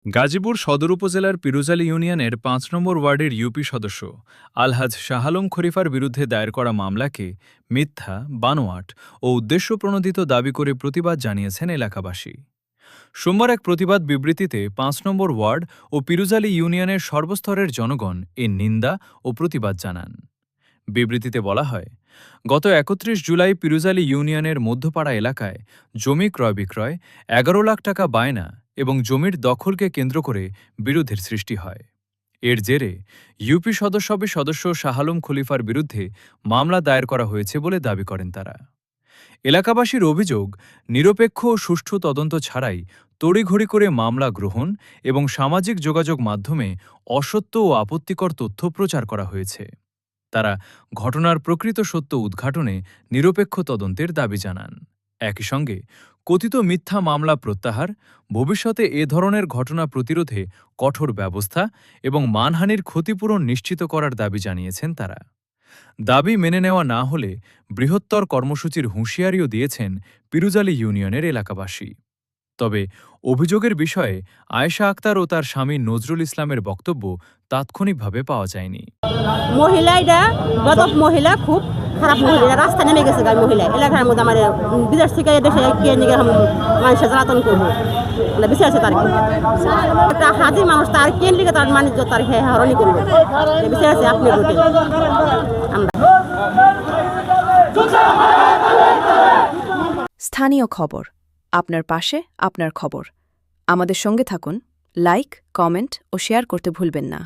গাজীপুর সদর উপজেলার পিরুজালী ইউনিয়নের ৫ নম্বর ওয়ার্ডের ইউপি সদস্য আলহাজ শাহ আলম খলিফার বিরুদ্ধে দায়ের করা মামলাকে মিথ্যা, বানোয়াট ও উদ্দেশ্যপ্রণোদিত দাবি করে প্রতিবাদ জানিয়েছেন এলাকাবাসী। সোমবার এক প্রতিবাদ বিবৃতিতে ৫ নম্বর ওয়ার্ড ও পিরুজালী ইউনিয়নের সর্বস্তরের জনগণ এর নিন্দা ও প্রতিবাদ জানান। বিবৃতিতে বলা হয়, গত ৩১ জুলাই পিরুজালী ইউনিয়নের মধ্যপাড়া এলাকায় জমি ক্রয় বিক্রয়, ১১ লাখ টাকা বায়না এবং জমির দখলকে কেন্দ্র করে বিরোধের সৃষ্টি হয়। এর জেরে ইউপি সদস্য শাহ আলম খলিফার বিরুদ্ধে মামলা দায়ের করা হয়েছে বলে দাবি করেন তারা। এলাকাবাসীর অভিযোগ, নিরপেক্ষ ও সুষ্ঠু তদন্ত ছাড়াই তড়িঘড়ি করে মামলা গ্রহণ এবং সামাজিক যোগাযোগ মাধ্যমে অসত্য ও আপত্তিকর তথ্য প্রচার করা হয়েছে। তারা ঘটনার প্রকৃত সত্য উদ্ঘাটনে নিরপেক্ষ তদন্তের দাবি জানান। একই সঙ্গে কথিত মিথ্যা মামলা প্রত্যাহার, ভবিষ্যতে এ ধরনের ঘটনা প্রতিরোধে কঠোর ব্যবস্থা এবং মানহানির ক্ষতিপূরণ নিশ্চিত করার দাবি জানিয়েছেন তারা। দাবি মেনে নেওয়া না হলে বৃহত্তর কর্মসূচির হুঁশিয়ারিও দিয়েছেন পিরুজালী ইউনিয়নের এলাকাবাসী। তবে অভিযোগের বিষয়ে আয়েশা আক্তার ও তার স্বামী নজরুল ইসলামের বক্তব্য তাৎক্ষণিকভাবে পাওয়া যায়নি। মহিলা খুব খারাপ, মহিলা রাস্তা নেমে গেছে। মহিলা এলাকার মধ্যে আমার বিদেশ থেকে দেশে মানুষের জ্বালাতন করবো বিচার আছে। তার একটা হাজির মানুষ, তার কেন লিখে তার মানুষ তার হরণি করবো বিচার আছে। আপনি স্থানীয় খবর, আপনার পাশে, আপনার খবর। আমাদের সঙ্গে থাকুন, লাইক, কমেন্ট ও শেয়ার করতে ভুলবেন না।